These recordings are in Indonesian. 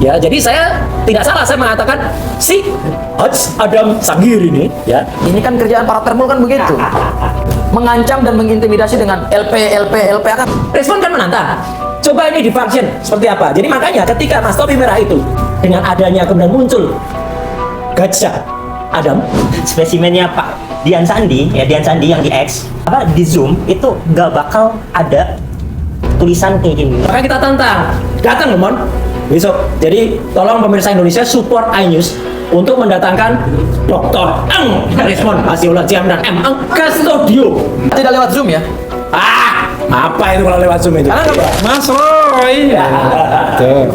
Ya, jadi saya tidak salah saya mengatakan si Haj Adam Sagir ini, ya. Ini kan kerjaan para termul kan begitu. Mengancam dan mengintimidasi dengan LP akan. Respon kan menantang. Coba ini di-function seperti apa. Jadi makanya ketika Mas Topi Merah itu dengan adanya kemudian muncul Gajah Adam, spesimennya Pak Dian Sandi, ya Dian Sandi yang di X, apa di Zoom itu nggak bakal ada tulisan kayak gini. maka kita tantang. Datang loh, Mon. Besok. Jadi tolong pemirsa Indonesia support iNews untuk mendatangkan Dr. Eng Rismon Hasyiullah Jiam dan M Eng ke studio. Tidak lewat Zoom ya. Apa itu kalau lewat Zoom itu? Karena Mas Roy. Tuh.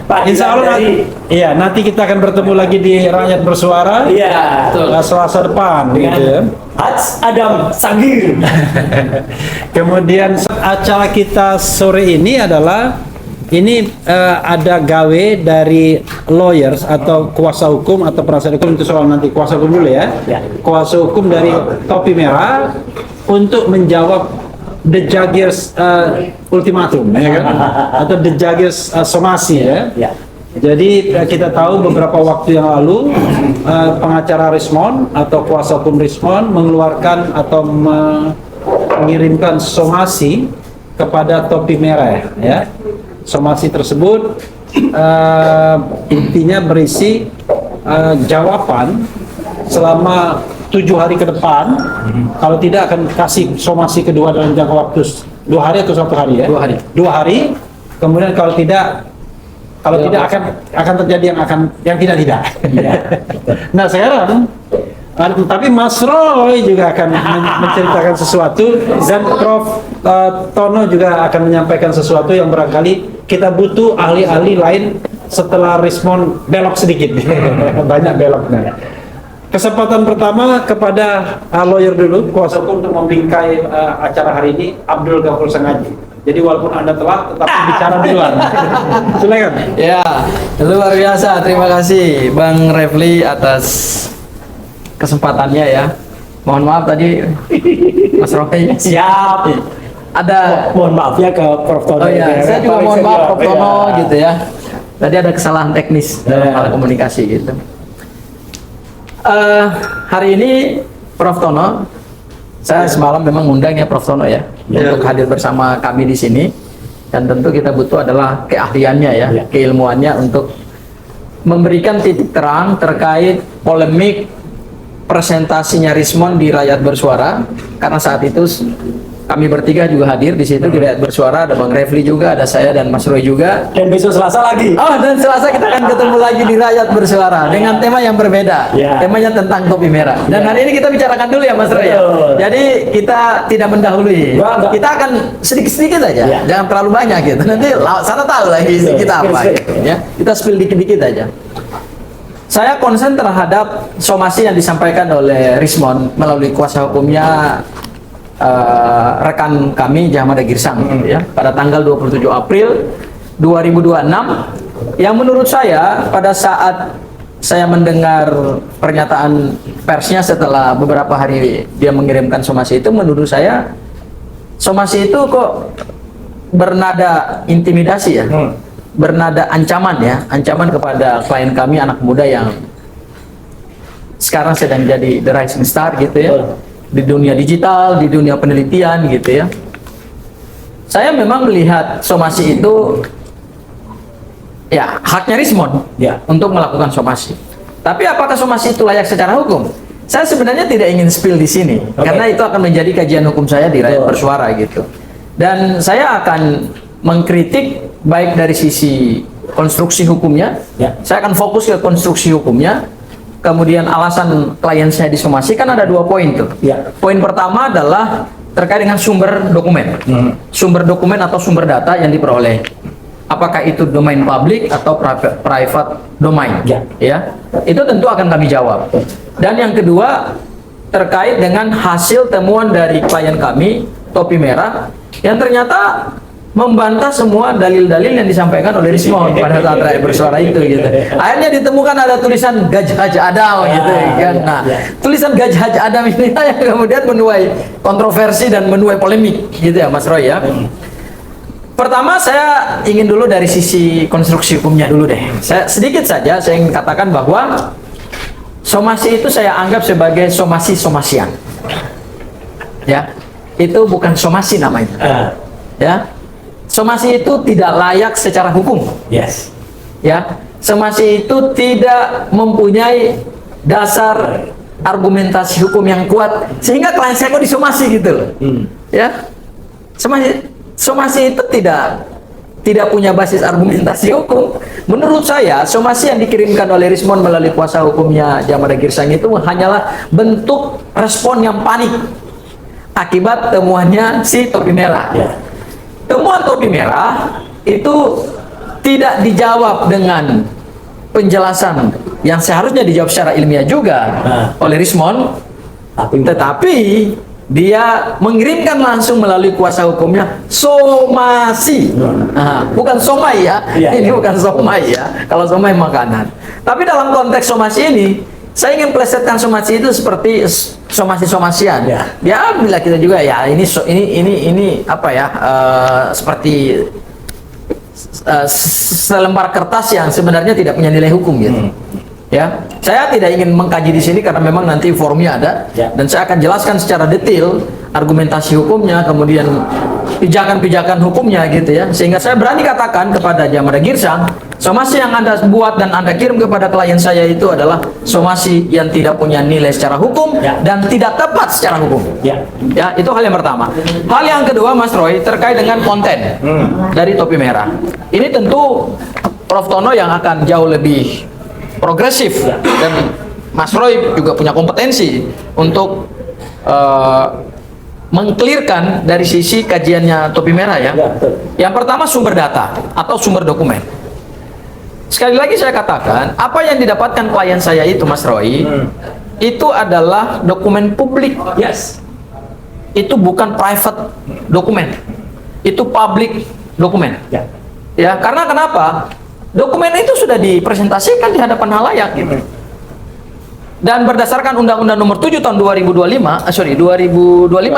Pak, Insya Allah iya, nanti kita akan bertemu lagi di Rakyat Bersuara. Iya. Selasa depan gitu ya. Haj Adam Sagir. Kemudian acara kita sore ini adalah ada gawe dari lawyers atau kuasa hukum atau penasihat hukum, itu soal nanti kuasa hukum dulu ya. Ya. Kuasa hukum dari Topi Merah untuk menjawab The Jagger's ultimatum ya kan? Atau The Jagger's somasi ya. Ya. Jadi kita tahu beberapa waktu yang lalu pengacara Rismon atau kuasa hukum Rismon mengeluarkan atau mengirimkan somasi kepada Topi Merah ya. Somasi tersebut intinya berisi jawaban selama 7 hari ke depan, kalau tidak akan kasih somasi kedua dalam jangka waktu 2 hari atau 1 hari ya? 2 hari. 2 hari. Kemudian kalau tidak akan terjadi yang tidak. Nah sekarang, tapi Mas Roy juga akan menceritakan sesuatu dan Prof Tono juga akan menyampaikan sesuatu yang barangkali kita butuh ahli-ahli lain setelah Rismon belok sedikit, banyak beloknya. Kesempatan pertama kepada lawyer dulu, kuasa hukum untuk membingkai acara hari ini, Abdul Ghafur Sengaji. Jadi walaupun Anda telat, tetap bicara duluan. Silakan. Ya, luar biasa. Terima kasih Bang Refli atas kesempatannya ya. Mohon maaf tadi Mas Roy. Siap. Ada Mohon maaf ya ke Prof Tono. Oh iya, saya juga mohon maaf Prof Tono gitu ya. Tadi ada kesalahan teknis dalam hal komunikasi gitu. Hari ini Prof Tono, saya semalam memang undang ya Prof Tono ya, untuk hadir bersama kami di sini, dan tentu kita butuh adalah keahliannya ya, keilmuannya untuk memberikan titik terang terkait polemik presentasinya Rismon di Rakyat Bersuara, karena saat itu kami bertiga juga hadir di situ di Rakyat Bersuara, ada Bang Refli juga, ada saya dan Mas Roy juga. Dan besok Selasa lagi. Oh, dan Selasa kita akan ketemu lagi di Rakyat Bersuara dengan tema yang berbeda. Ya. Temanya tentang Topi Merah. Dan hari ini kita bicarakan dulu ya Mas Roy ya. Jadi kita tidak mendahului. Kita akan sedikit-sedikit aja. Ya. Jangan terlalu banyak gitu. Nanti sana tahu lah isi kita apa gitu, ya. Kita spill dikit-dikit aja. Saya konsen terhadap somasi yang disampaikan oleh Rismon melalui kuasa hukumnya rekan kami Jahmada Girsang ya, pada tanggal 27 April 2026, yang menurut saya pada saat saya mendengar pernyataan persnya setelah beberapa hari dia mengirimkan somasi itu, menurut saya somasi itu kok bernada intimidasi ya, bernada ancaman ya, ancaman kepada klien kami, anak muda yang sekarang sedang jadi the rising star gitu ya, di dunia digital, di dunia penelitian gitu ya. Saya memang melihat somasi itu ya haknya Rismon Ya. untuk melakukan somasi. Tapi apakah somasi itu layak secara hukum? Saya sebenarnya tidak ingin spill di sini, karena itu akan menjadi kajian hukum saya di Rakyat Bersuara gitu. Dan saya akan mengkritik baik dari sisi konstruksi hukumnya, saya akan fokus ke konstruksi hukumnya. Kemudian alasan klien saya disomasi kan ada 2 poin tuh. Poin pertama adalah terkait dengan sumber dokumen, sumber dokumen atau sumber data yang diperoleh. Apakah itu domain publik atau private domain? Ya, itu tentu akan kami jawab. Dan yang kedua terkait dengan hasil temuan dari klien kami Topi Merah yang ternyata membantah semua dalil-dalil yang disampaikan oleh Rismon pada saat Rakyat Bersuara itu gitu. Akhirnya ditemukan ada tulisan Gajah Adam gitu kan. Nah, tulisan Gajah Adam ini yang kemudian menuai kontroversi dan menuai polemik gitu ya Mas Roy ya. Pertama saya ingin dulu dari sisi konstruksi hukumnya dulu deh. Saya sedikit saja saya ingin katakan bahwa somasi itu saya anggap sebagai somasi-somasian. Ya, itu bukan somasi namanya. Ya, somasi itu tidak layak secara hukum. Yes. Ya, somasi itu tidak mempunyai dasar argumentasi hukum yang kuat sehingga klien saya kok disomasi gitu loh. Ya, somasi itu tidak punya basis argumentasi hukum. Menurut saya, somasi yang dikirimkan oleh Rismond melalui kuasa hukumnya Jamada Girsang itu hanyalah bentuk respon yang panik akibat temuannya si topi merah. Temuan topi merah itu tidak dijawab dengan penjelasan yang seharusnya dijawab secara ilmiah juga oleh Rismond, tetapi dia mengirimkan langsung melalui kuasa hukumnya somasi. Bukan somai ya. Ini bukan somai ya. Kalau somai makanan. Tapi dalam konteks somasi ini, saya ingin plesetkan somasi itu seperti somasi-somasian. Ya, bila kita juga ya ini apa ya? Seperti selembar kertas yang sebenarnya tidak punya nilai hukum gitu. Ya, saya tidak ingin mengkaji di sini karena memang nanti forumnya ada dan saya akan jelaskan secara detail argumentasi hukumnya, kemudian pijakan-pijakan hukumnya gitu ya, sehingga saya berani katakan kepada Jamada Girsang, somasi yang Anda buat dan Anda kirim kepada klien saya itu adalah somasi yang tidak punya nilai secara hukum dan tidak tepat secara hukum. Ya, itu hal yang pertama. Hal yang kedua, Mas Roy, terkait dengan konten dari topi merah. Ini tentu Prof. Tono yang akan jauh lebih progresif dan Mas Roy juga punya kompetensi untuk mengklirkan dari sisi kajiannya topi merah ya. Yang pertama sumber data atau sumber dokumen. Sekali lagi saya katakan, apa yang didapatkan klien saya itu Mas Roy itu adalah dokumen publik. Itu bukan private dokumen. Itu public dokumen. Ya, karena kenapa? Dokumen itu sudah dipresentasikan di hadapan halayak gitu. Dan berdasarkan Undang-Undang Nomor 7 tahun 2025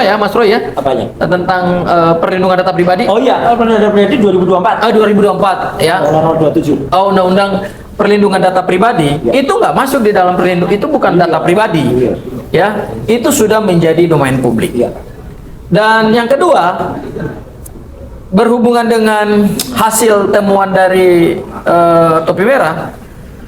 ya Mas Roy ya. Apanya? Tentang perlindungan data pribadi. Oh iya, perlindungan data pribadi 2024. 2024 ya. Undang-Undang 27. Undang-Undang perlindungan data pribadi itu nggak masuk di dalam itu bukan data pribadi. Ya, itu sudah menjadi domain publik. Dan yang kedua, berhubungan dengan hasil temuan dari topi merah,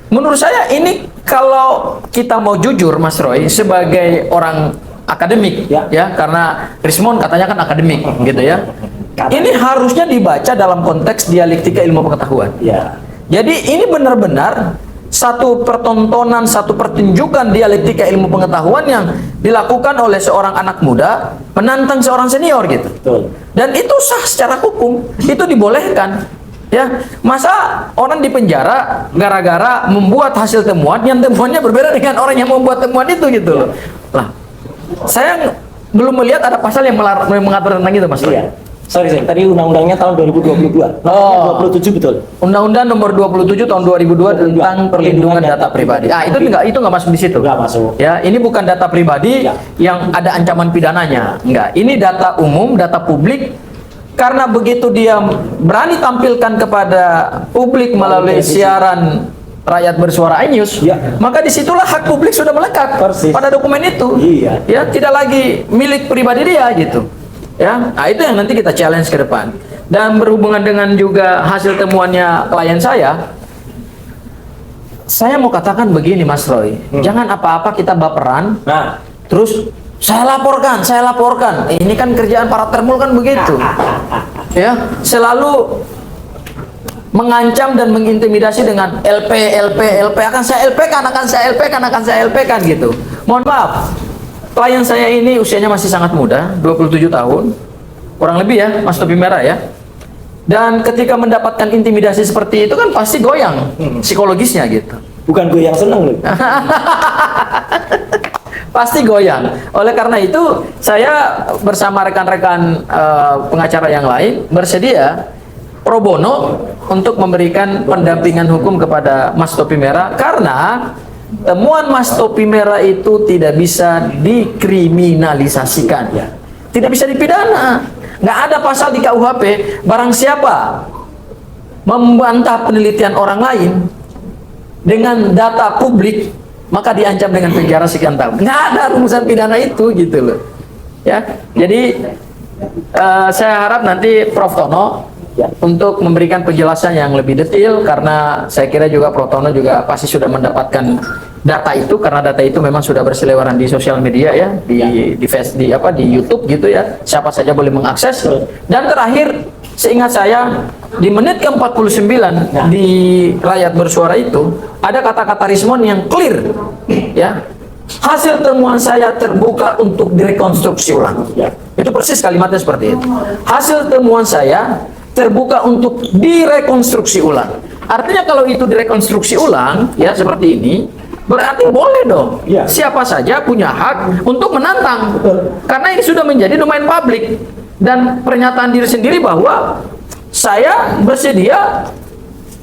menurut saya ini kalau kita mau jujur Mas Roy sebagai orang akademik ya karena Rismond katanya kan akademik gitu ya, ini harusnya dibaca dalam konteks dialektika ilmu pengetahuan. Jadi ini benar-benar satu pertontonan, satu pertunjukan dialektika ilmu pengetahuan yang dilakukan oleh seorang anak muda menantang seorang senior gitu. Dan itu sah secara hukum, itu dibolehkan. Ya, masa orang di penjara gara-gara membuat hasil temuan yang temuannya berbeda dengan orang yang membuat temuan itu gitu loh. Lah, saya belum melihat ada pasal yang mengatur tentang itu, Mas. Sorry, tadi undang-undangnya tahun 2022. 27 betul. Undang-Undang Nomor 27 tahun 2002 tentang perlindungan data pribadi. Itu nggak masuk di situ. Nggak masuk. Ya, ini bukan data pribadi yang ada ancaman pidananya. Enggak. Ini data umum, data publik. Karena begitu dia berani tampilkan kepada publik melalui siaran rakyat bersuara iNews, maka disitulah hak publik sudah melekat pada dokumen itu. Ya, tidak lagi milik pribadi dia gitu. Ya, nah itu yang nanti kita challenge ke depan. Dan berhubungan dengan juga hasil temuannya klien saya mau katakan begini Mas Roy, jangan apa-apa kita baperan, terus saya laporkan. Ini kan kerjaan para termul kan begitu. Ya, selalu mengancam dan mengintimidasi dengan LP akan saya LP kan gitu. Mohon maaf. Klien saya ini usianya masih sangat muda, 27 tahun, kurang lebih ya, Mas Topi Merah ya. Dan ketika mendapatkan intimidasi seperti itu kan pasti goyang psikologisnya gitu. Bukan goyang seneng loh. Pasti goyang. Oleh karena itu, saya bersama rekan-rekan pengacara yang lain bersedia pro bono untuk memberikan pendampingan hukum kepada Mas Topi Merah karena temuan Mas Topi Merah itu tidak bisa dikriminalisasikan, tidak bisa dipidana. Nggak ada pasal di KUHP, barang siapa membantah penelitian orang lain dengan data publik, maka diancam dengan penjara sekian tahun. Nggak ada rumusan pidana itu, gitu loh. Ya, jadi saya harap nanti Prof. Tono untuk memberikan penjelasan yang lebih detail, karena saya kira juga Prof. Tono juga pasti sudah mendapatkan data itu, karena data itu memang sudah berseliweran di sosial media ya, di YouTube gitu ya, siapa saja boleh mengakses. Dan terakhir, seingat saya di menit ke-49 di Rakyat Bersuara itu ada kata-kata Rismon yang clear ya. Hasil temuan saya terbuka untuk direkonstruksi ulang. Itu persis kalimatnya seperti itu. Hasil temuan saya terbuka untuk direkonstruksi ulang. Artinya kalau itu direkonstruksi ulang ya seperti ini, berarti boleh dong. Siapa saja punya hak untuk menantang. Karena ini sudah menjadi domain publik. Dan pernyataan diri sendiri bahwa saya bersedia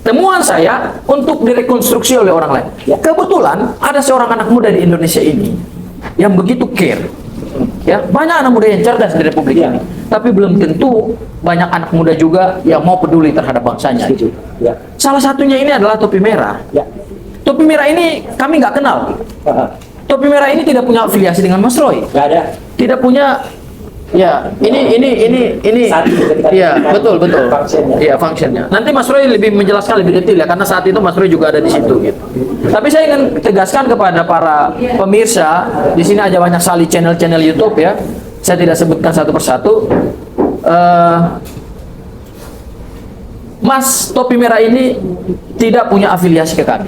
temuan saya untuk direkonstruksi oleh orang lain. Kebetulan ada seorang anak muda di Indonesia ini yang begitu care. Ya, banyak anak muda yang cerdas di Republik ini, tapi belum tentu banyak anak muda juga yang mau peduli terhadap bangsanya. Salah satunya ini adalah Topi Merah. Topi Merah ini kami nggak kenal. Topi Merah ini tidak punya afiliasi dengan Mas Roy. Nggak ada. Tidak punya. Ya, ini, ya betul. Iya, fungsinya. Nanti Mas Roy lebih menjelaskan lebih detail ya, karena saat itu Mas Roy juga ada di situ gitu. Tapi saya ingin tegaskan kepada para pemirsa, di sini ada banyak sekali channel-channel YouTube ya. Saya tidak sebutkan satu persatu. Mas Topi Merah ini tidak punya afiliasi ke kami.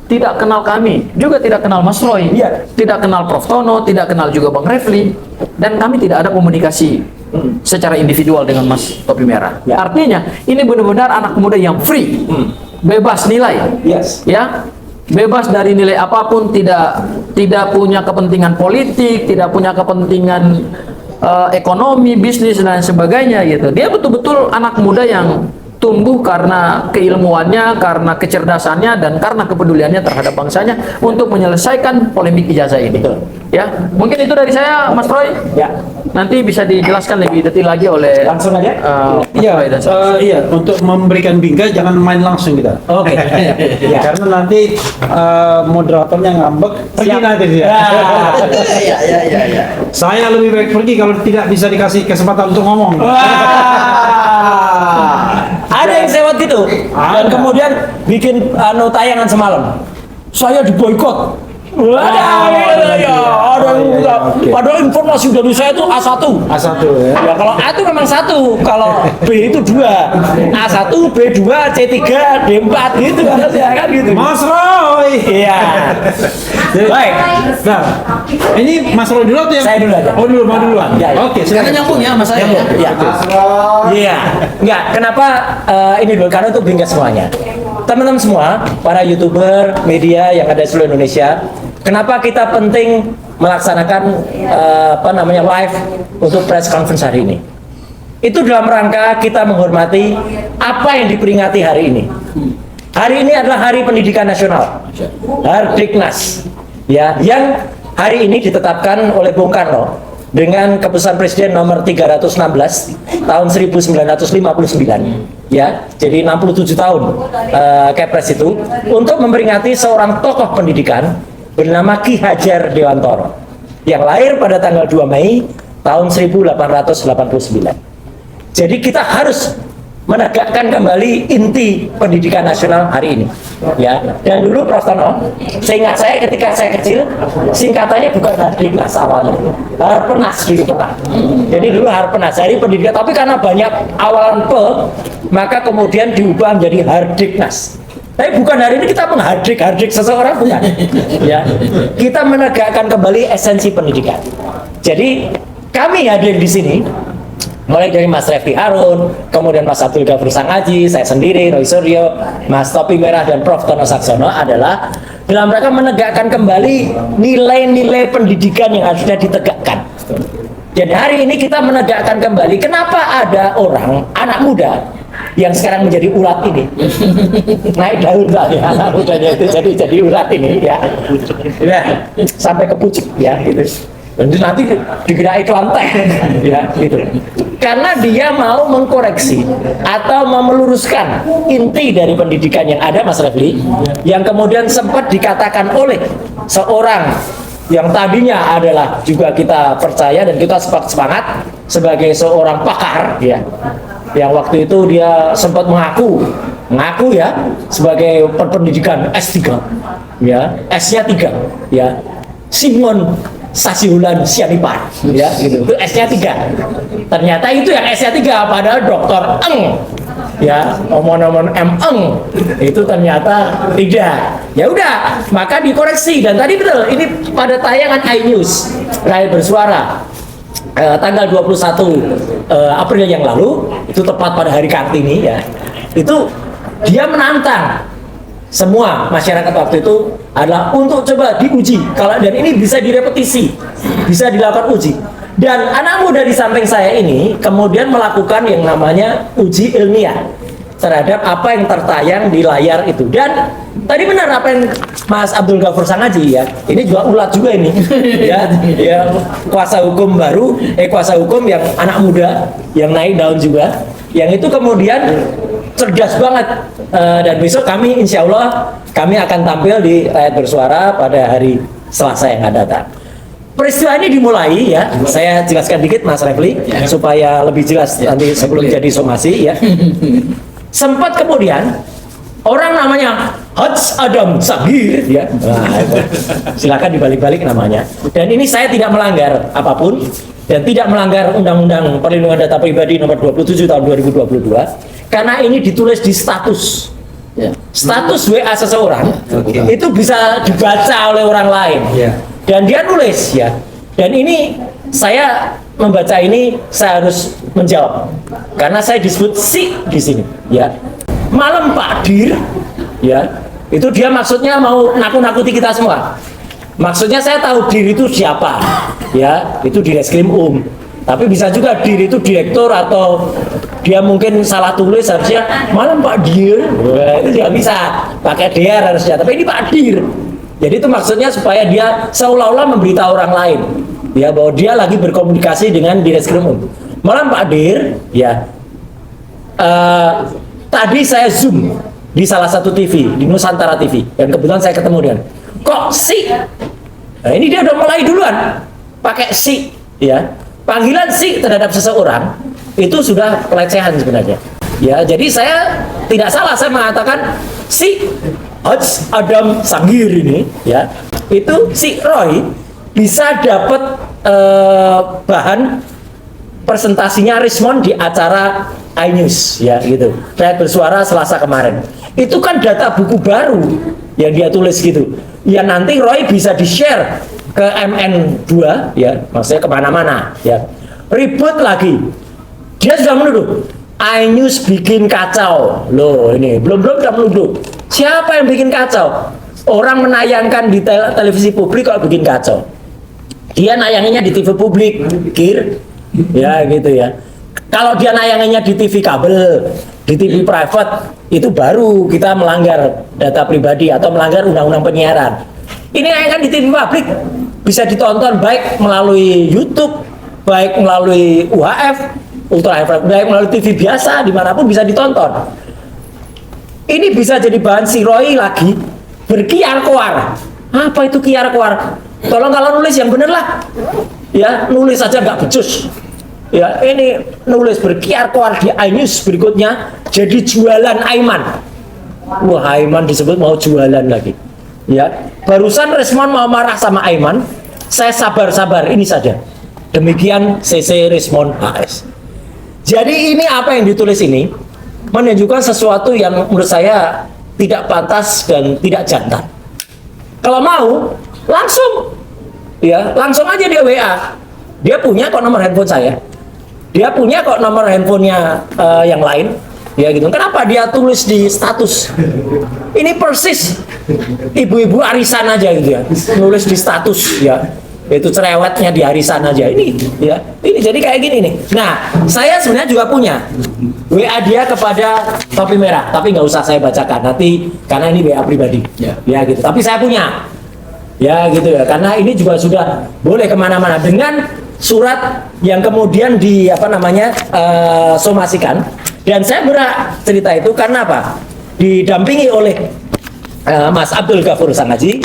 Tidak kenal kami, juga tidak kenal Mas Roy, tidak kenal Prof. Tono, tidak kenal juga Bang Refli, dan kami tidak ada komunikasi secara individual dengan Mas Topi Merah. Artinya ini benar-benar anak muda yang free, bebas nilai, ya, bebas dari nilai apapun, tidak punya kepentingan politik, tidak punya kepentingan ekonomi, bisnis dan sebagainya gitu. Dia betul-betul anak muda yang tumbuh karena keilmuannya, karena kecerdasannya, dan karena kepeduliannya terhadap bangsanya untuk menyelesaikan polemik ijazah ini. Ya, mungkin itu dari saya, Mas Roy. Nanti bisa dijelaskan lebih detail lagi oleh Langsung aja. Iya, untuk memberikan bingkai jangan main langsung kita. Oke. Karena nanti moderatornya ngambek, pergi nanti dia. Saya lebih baik pergi kalau tidak bisa dikasih kesempatan untuk ngomong. Ada yang sewot gitu, dan kemudian bikin tayangan semalam. Saya diboikot. Padahal informasi dari saya itu A1. A1 ya. Ya kalau A itu memang 1, kalau B itu 2. A1, B2, C3, D4 gitu kan gitu. Mas Roy. Iya. Baik. Nah, ini Mas Roy dulu atau yang? Saya dulu aja. Oh dulu, mau duluan. Oke, Karena nyambung ya Mas saya. Iya. Iya. Enggak, kenapa ini dulu? Karena untuk bingkai semuanya. Teman-teman semua, para YouTuber, media yang ada di seluruh Indonesia, kenapa kita penting melaksanakan live untuk press conference hari ini? Itu dalam rangka kita menghormati apa yang diperingati hari ini. Hari ini adalah Hari Pendidikan Nasional, Hardiknas, ya, yang hari ini ditetapkan oleh Bung Karno dengan keputusan Presiden nomor 316 tahun 1959. Ya, jadi 67 tahun Kepres itu untuk memperingati seorang tokoh pendidikan bernama Ki Hajar Dewantoro yang lahir pada tanggal 2 Mei tahun 1889. Jadi kita harus menegakkan kembali inti pendidikan nasional hari ini. Ya, dan dulu Prof. Tono, seingat saya ketika saya kecil, singkatannya bukan Hardiknas awalnya, Harpenas dulu pernah. Jadi dulu Harpenas, Hari Pendidikan, tapi karena banyak awalan P, maka kemudian diubah menjadi Hardiknas. Tapi bukan hari ini kita menghardik seseorang, bukan. Ya, kita menegakkan kembali esensi pendidikan. Jadi kami hadir di sini, mulai dari Mas Refli Harun, kemudian Mas Abdul Ghafur Sangaji, saya sendiri, Roy Suryo, Mas Topi Merah, dan Prof. Tono Saksono adalah dalam rangka menegakkan kembali nilai-nilai pendidikan yang harusnya ditegakkan. Dan hari ini kita menegakkan kembali, kenapa ada orang, anak muda, yang sekarang menjadi ulat ini, naik daun lah ya, anak mudanya itu jadi ulat ini ya, sampai ke pucuk ya gitu. nanti dikira iklan teh ya gitu. Karena dia mau mengkoreksi atau meluruskan inti dari pendidikan yang ada, Mas Refli, yang kemudian sempat dikatakan oleh seorang yang tadinya adalah juga kita percaya dan kita sepakat sebagai seorang pakar ya, yang waktu itu dia sempat mengaku ya sebagai pendidikan S3 ya, S-nya 3 ya, Simon Sasihulan Sianipar ya gitu, itu S-nya 3. Ternyata itu yang S-nya 3 padahal Dr. Eng ya, omon-omon M. Eng itu ternyata tidak. Ya udah, maka dikoreksi. Dan tadi betul, ini pada tayangan iNews Rakyat Bersuara tanggal 21 April yang lalu, itu tepat pada hari Kartini ya, itu dia menantang semua masyarakat waktu itu adalah untuk coba diuji kalau, dan ini bisa direpetisi, bisa dilakukan uji. Dan anak muda di samping saya ini kemudian melakukan yang namanya uji ilmiah terhadap apa yang tertayang di layar itu. Dan tadi benar apa yang Mas Abdul Ghafur Sangaji ya, ini juga ulat juga ini ya, ya kuasa hukum baru, kuasa hukum yang anak muda yang naik daun juga, yang itu kemudian cerdas banget. Dan besok kami insya Allah kami akan tampil di Rakyat Bersuara pada hari Selasa yang akan datang. Peristiwa ini dimulai ya, saya jelaskan dikit Mas Refli supaya lebih jelas nanti sebelum jadi somasi ya. Sempat kemudian orang namanya Haj Adam Sagir ya, silakan dibalik-balik namanya. Dan ini saya tidak melanggar apapun dan tidak melanggar Undang-Undang Perlindungan Data Pribadi nomor 27 tahun 2022 karena ini ditulis di status. Status WA seseorang itu bisa dibaca oleh orang lain. Dan dia nulis ya. Dan ini saya membaca ini saya harus menjawab karena saya disebut si di sini ya. Malam Pak Dir ya, itu dia maksudnya mau nakut-nakuti kita semua. Maksudnya saya tahu Dir itu siapa ya, itu di Reskrim tapi bisa juga Dir itu direktur atau dia mungkin salah tulis, harusnya malam Pak Dir. Wah, itu juga bisa pakai DR harusnya, tapi ini Pak Dir. Jadi itu maksudnya supaya dia seolah-olah memberitahu orang lain ya bahwa dia lagi berkomunikasi dengan Direskrim Malam Pak Dir ya. Tadi saya zoom di salah satu TV, di Nusantara TV, dan kebetulan saya ketemu dengan kok si. Nah, ini dia udah mulai duluan pakai si ya. Panggilan si terhadap seseorang itu sudah pelecehan sebenarnya. Ya, jadi saya tidak salah saya mengatakan si Haj Adam Sagir ini ya, itu si Roy bisa dapat bahan presentasinya Rismon di acara iNews ya gitu. Rakyat Bersuara Selasa kemarin. Itu kan data buku baru yang dia tulis gitu. Ya nanti Roy bisa di-share ke MN2 ya, maksudnya kemana-mana ya. Ribut lagi. Dia sudah menuduh iNews bikin kacau. Loh ini belum sudah menuduh. Siapa yang bikin kacau? Orang menayangkan di televisi publik kok bikin kacau. Dia nayanginnya di TV publik, kir, ya gitu ya. Kalau dia nayanginnya di TV kabel, di TV private, itu baru kita melanggar data pribadi atau melanggar undang-undang penyiaran. Ini nayangan di TV publik bisa ditonton baik melalui YouTube, baik melalui UHF, Ultra HF, baik melalui TV biasa, dimanapun bisa ditonton. Ini bisa jadi bahan si Roy lagi berkiar-koar. Apa itu kiar-koar? Tolong kalau nulis yang bener lah. Ya, nulis aja nggak becus. Ya, ini nulis berkiar-koar di iNews berikutnya jadi jualan Aiman. Wah, Aiman disebut mau jualan lagi. Ya, barusan Rismon mau marah sama Aiman. Saya sabar-sabar ini saja. Demikian CC Rismon HS. Jadi ini apa yang ditulis ini menunjukkan sesuatu yang menurut saya tidak pantas dan tidak jantan. Kalau mau langsung ya, langsung aja dia WA. Dia punya kok nomor handphone saya. Dia punya kok nomor handphonenya yang lain. Ya gitu. Kenapa dia tulis di status? Ini persis ibu-ibu arisan aja gitu ya. Nulis di status ya. Itu cerewetnya di arisan aja. Ini ya. Ini jadi kayak gini nih. Nah, saya sebenarnya juga punya WA dia kepada Topi Merah, tapi nggak usah saya bacakan nanti karena ini WA pribadi. Ya gitu. Tapi saya punya. Ya gitu ya, karena ini juga sudah boleh kemana-mana dengan surat yang kemudian somasikan. Dan saya berak cerita itu karena apa? Didampingi oleh Mas Abdul Ghafur Sangaji.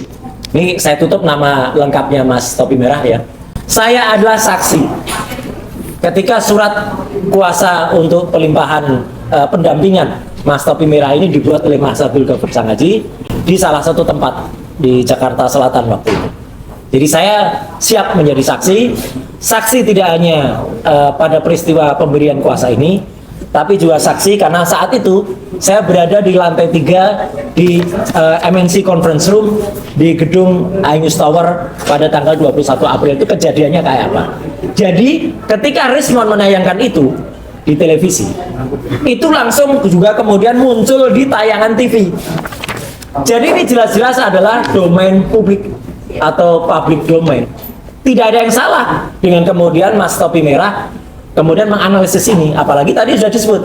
Ini saya tutup nama lengkapnya Mas Topi Merah ya. Saya adalah saksi ketika surat kuasa untuk pelimpahan pendampingan Mas Topi Merah ini dibuat oleh Mas Abdul Ghafur Sangaji di salah satu tempat di Jakarta Selatan waktu itu. Jadi saya siap menjadi saksi tidak hanya pada peristiwa pemberian kuasa ini, tapi juga saksi karena saat itu saya berada di lantai 3 di MNC Conference Room di gedung Ainus Tower pada tanggal 21 April itu kejadiannya kayak apa. Jadi ketika Rismon menayangkan itu di televisi, itu langsung juga kemudian muncul di tayangan TV. Jadi ini jelas-jelas adalah domain publik atau public domain. Tidak ada yang salah dengan kemudian Mas Topi Merah kemudian menganalisis ini, apalagi tadi sudah disebut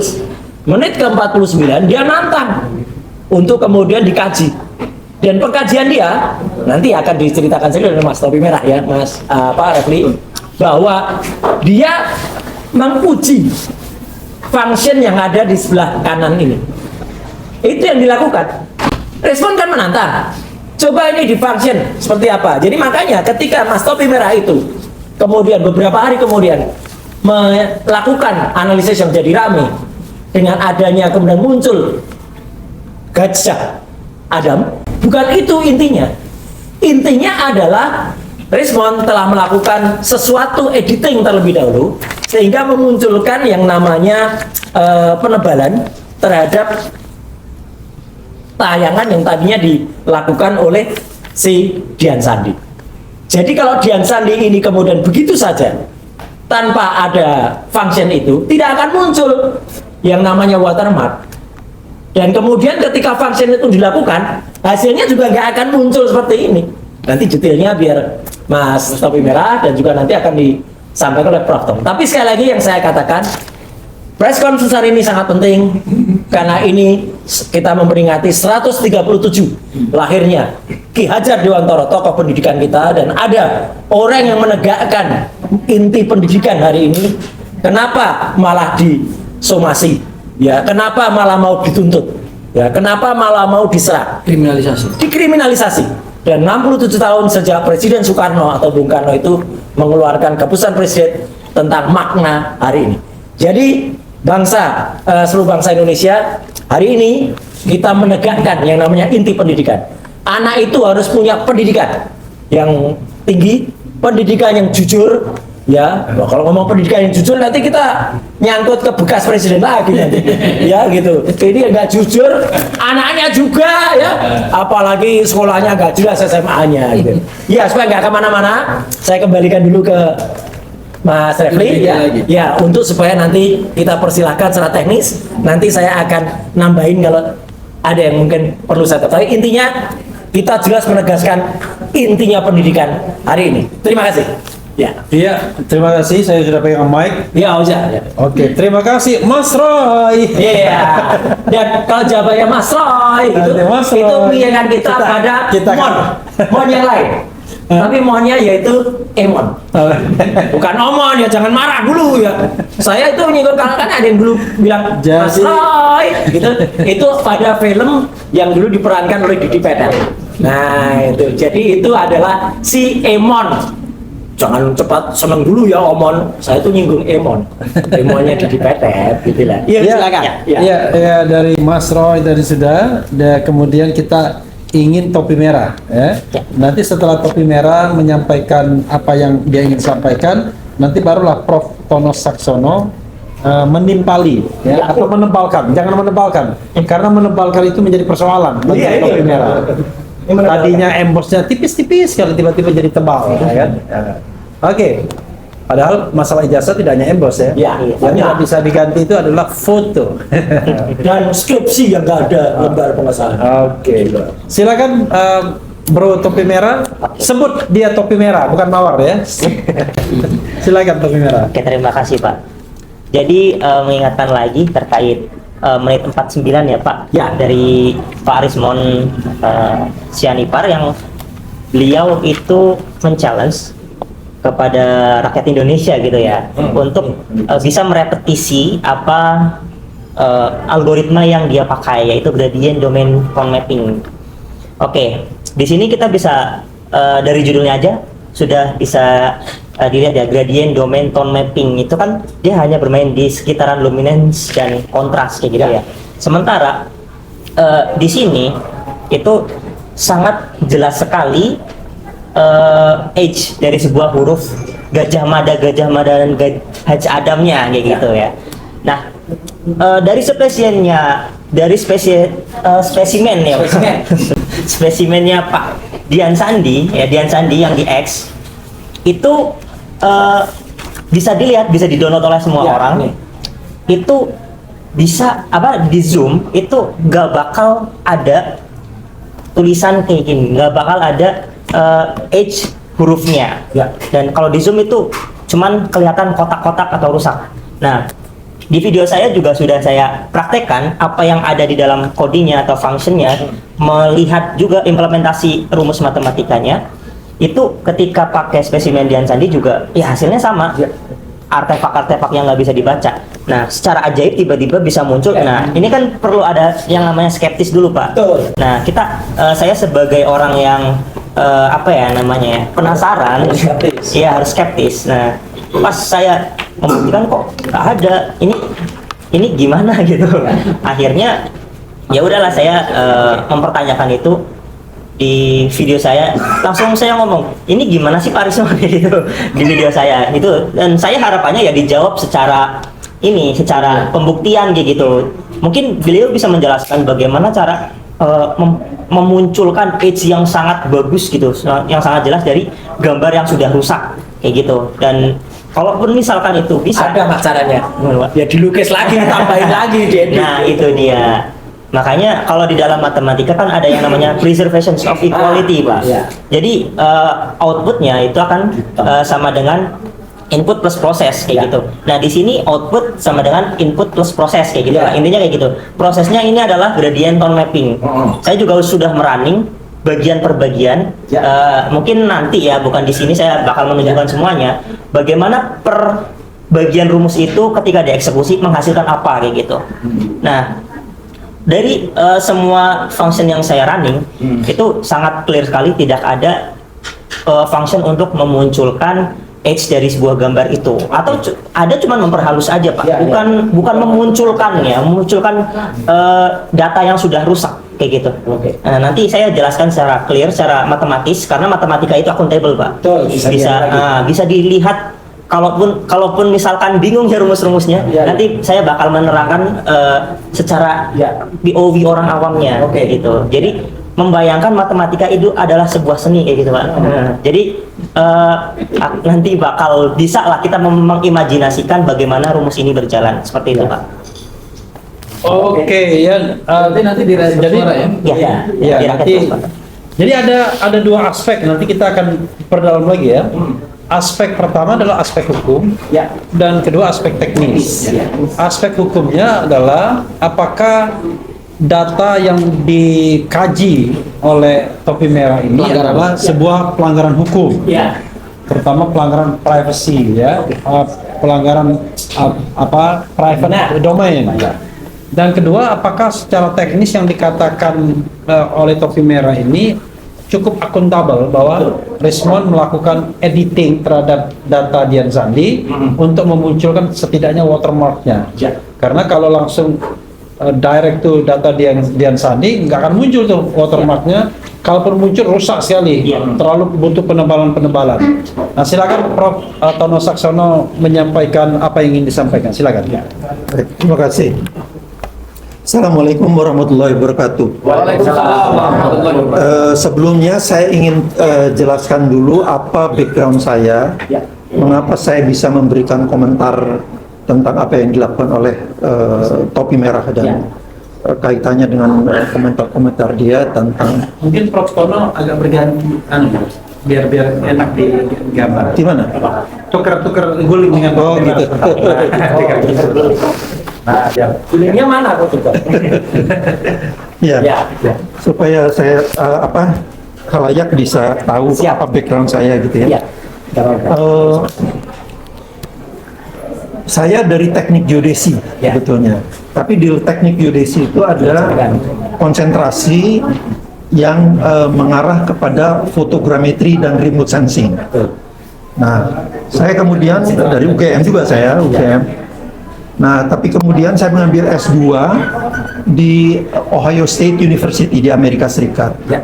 menit ke-49 dia nantang untuk kemudian dikaji, dan pengkajian dia nanti akan diceritakan sendiri oleh Mas Topi Merah ya, Mas Refli, bahwa dia menguji function yang ada di sebelah kanan ini. Itu yang dilakukan. Respon kan menantang. Coba ini di function seperti apa. Jadi makanya ketika Mas Topi Merah itu kemudian beberapa hari kemudian melakukan analisis yang jadi rame dengan adanya kemudian muncul Gajah Adam, bukan itu intinya. Intinya adalah Rismon telah melakukan sesuatu editing terlebih dahulu sehingga memunculkan yang namanya penebalan terhadap tayangan yang tadinya dilakukan oleh si Dian Sandi. Jadi kalau Dian Sandi ini kemudian begitu saja tanpa ada function itu, tidak akan muncul yang namanya watermark. Dan kemudian ketika function itu dilakukan, hasilnya juga nggak akan muncul seperti ini. Nanti detailnya biar Mas Topi Merah dan juga nanti akan disampaikan oleh Prof. Tom. Tapi sekali lagi yang saya katakan, press conference hari ini sangat penting karena ini kita memperingati 137 lahirnya Ki Hajar Dewantara, tokoh pendidikan kita, dan ada orang yang menegakkan inti pendidikan hari ini. Kenapa malah disomasi? Ya, kenapa malah mau dituntut? Ya, kenapa malah mau diserang? Dikriminalisasi. Dan 67 tahun sejak Presiden Soekarno atau Bung Karno itu mengeluarkan keputusan presiden tentang makna hari ini. Jadi seluruh bangsa Indonesia hari ini kita menegakkan yang namanya inti pendidikan. Anak itu harus punya pendidikan yang tinggi, pendidikan yang jujur. Ya, kalau ngomong pendidikan yang jujur nanti kita nyangkut ke bekas presiden lagi nanti. Ya gitu. Ini nggak jujur, anaknya juga ya, apalagi sekolahnya nggak jelas SMA-nya. Gitu. Ya supaya nggak kemana-mana, saya kembalikan dulu ke Mas Refli ya, untuk supaya nanti kita persilahkan secara teknis. Nanti saya akan nambahin kalau ada yang mungkin perlu saya ketahui. Intinya kita jelas menegaskan intinya pendidikan hari ini. Terima kasih. Ya. Iya, terima kasih. Saya sudah pegang mic. Ya, Oja. Oke, terima kasih Mas Roy. Iya. Dan kalau jawabannya Mas Roy itu mengingatkan kita pada mon yang lain. Tapi monnya yaitu Emon. Bukan Omon ya, jangan marah dulu ya. Saya itu menyinggung kan ada yang dulu bilang Mas Roy gitu. Itu pada film yang dulu diperankan oleh Didi Petet. Nah, itu. Jadi itu adalah si Emon. Jangan cepat seneng dulu ya Omon. Saya tuh nyinggung Emon. Emonnya Didi Petet gitu lah. Iya, silakan. Ya, dari Mas Roy tadi sudah. Dan kemudian kita ingin Topi Merah ya. Nanti setelah Topi Merah menyampaikan apa yang dia ingin sampaikan, nanti barulah Prof. Tono Saksono menimpali ya, atau menebalkan. Jangan menebalkan, karena menebalkan itu menjadi persoalan bagi Topi Merah. Tadinya embosnya tipis-tipis, kalau tiba-tiba jadi tebal ya kan. Oke. Padahal masalah ijazah tidak hanya embos ya. Yang tidak bisa diganti itu adalah foto dan skripsi yang nggak ada lembar pengesahan. Oke. Silakan Bro Topi Merah, sebut dia Topi Merah bukan Mawar ya. Silakan Topi Merah. Oke, terima kasih Pak. Jadi mengingatkan lagi terkait menit 49 ya Pak, ya, dari Pak Rismon Sianipar yang beliau itu men-challenge kepada rakyat Indonesia gitu ya, untuk bisa merepetisi apa algoritma yang dia pakai, yaitu gradient domain tone mapping. Oke, di sini kita bisa dari judulnya aja sudah bisa dilihat ya, gradient domain tone mapping itu kan dia hanya bermain di sekitaran luminance dan kontras kayak gitu ya. Sementara di sini itu sangat jelas sekali age dari sebuah huruf Gajah Mada dan Haj Adamnya kayak gitu ya. Nah, dari spesimennya, spesimen ya, spesimennya Pak Dian Sandi yang di X itu bisa dilihat, bisa di-download oleh semua orang. Itu bisa di zoom itu nggak bakal ada tulisan kayak gini, nggak bakal ada H hurufnya. Dan kalau di zoom itu cuman kelihatan kotak-kotak atau rusak. Nah, di video saya juga sudah saya praktekkan apa yang ada di dalam codingnya atau functionnya, melihat juga implementasi rumus matematikanya. Itu ketika pakai spesimen Dian Sandi juga ya hasilnya sama, artefak-artefak yang nggak bisa dibaca. Nah, secara ajaib tiba-tiba bisa muncul. Nah, ini kan perlu ada yang namanya skeptis dulu, Pak. Nah, saya sebagai orang yang penasaran, ya harus skeptis. Nah, pas saya membuktikan kok nggak ada, ini gimana gitu. Akhirnya ya udahlah, saya mempertanyakan itu di video saya. Langsung saya ngomong, ini gimana sih Pak Risma gitu di video saya itu. Dan saya harapannya ya dijawab secara pembuktian kayak gitu. Mungkin beliau bisa menjelaskan bagaimana cara memunculkan edge yang sangat bagus gitu, yang sangat jelas dari gambar yang sudah rusak kayak gitu. Dan kalaupun misalkan itu bisa, Ada mas caranya. Ya dilukis lagi, ditambahin lagi, diedit. nah itu dia. Makanya kalau di dalam matematika kan ada yang namanya preservation of equality, Pak. Jadi outputnya itu akan sama dengan input plus proses kayak gitu. Nah, di sini output sama dengan input plus proses kayak gitu. Pak. Intinya kayak gitu. Prosesnya ini adalah gradient tone mapping. Saya juga sudah merunning bagian per bagian. Mungkin nanti ya, bukan di sini saya bakal menunjukkan semuanya. Bagaimana per bagian rumus itu ketika dieksekusi menghasilkan apa kayak gitu. Nah, dari semua function yang saya running itu sangat clear sekali, tidak ada function untuk memunculkan edge dari sebuah gambar itu, atau ada cuman memperhalus aja, Pak. Bukan memunculkannya, memunculkan data yang sudah rusak kayak gitu. Nanti saya jelaskan secara clear, secara matematis, karena matematika itu akuntabel, Pak. Bisa dilihat. Kalaupun misalkan bingung ya rumus-rumusnya, nanti saya bakal menerangkan secara POV orang awamnya kayak gitu. Jadi membayangkan matematika itu adalah sebuah seni kayak gitu, Pak. Jadi nanti bakal bisa lah kita mengimajinasikan bagaimana rumus ini berjalan seperti itu, Pak. Oke, ya. Nanti di suara ya. Jadi ada dua aspek, nanti kita akan perdalam lagi ya. Aspek pertama adalah aspek hukum, dan kedua aspek teknis. Aspek hukumnya adalah apakah data yang dikaji oleh Topi Merah ini adalah sebuah pelanggaran hukum, terutama pelanggaran privacy, pelanggaran private domain. Dan kedua, apakah secara teknis yang dikatakan oleh Topi Merah ini cukup akuntabel bahwa Rismon melakukan editing terhadap data Dian Sandi untuk memunculkan setidaknya watermarknya. Karena kalau langsung direct to data Dian Sandi nggak akan muncul tuh watermarknya. Kalaupun muncul rusak sekali, terlalu butuh penebalan. Nah, silakan Prof. Tono Saksono menyampaikan apa yang ingin disampaikan. Silakan. Baik, terima kasih. Assalamualaikum warahmatullahi wabarakatuh. Sebelumnya saya ingin jelaskan dulu apa background saya, mengapa saya bisa memberikan komentar tentang apa yang dilakukan oleh Topi Merah dan kaitannya dengan komentar-komentar dia tentang. Mungkin Prof. Tono agak berganti, biar enak di gambar. Di mana? Tuker guling dengan. Oh gitu. Nah, gulingnya mana kok juga? Ya. Supaya saya khalayak bisa tahu Siap. apa background saya gitu ya. Iya. Nggak apa-apa. Saya dari teknik geodesi Ya. sebetulnya. Tapi di teknik geodesi itu ada konsentrasi yang mengarah kepada fotogrametri dan remote sensing. Nah, saya kemudian dari UGM juga saya, UGM. Nah, tapi kemudian saya mengambil S2 di Ohio State University di Amerika Serikat. Ya.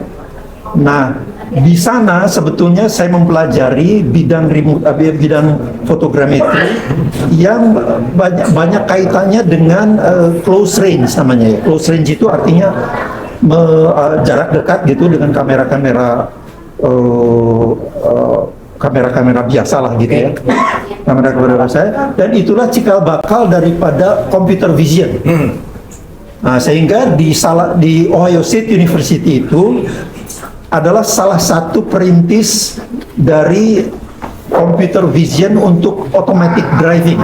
Nah, di sana sebetulnya saya mempelajari bidang bidang fotogrametri yang banyak kaitannya dengan close range namanya ya. Close range itu artinya jarak dekat gitu dengan kamera-kamera biasa lah gitu ya. Kamera-kamera biasa, dan itulah cikal bakal daripada computer vision. Nah, sehingga di Ohio State University itu adalah salah satu perintis dari computer vision untuk automatic driving.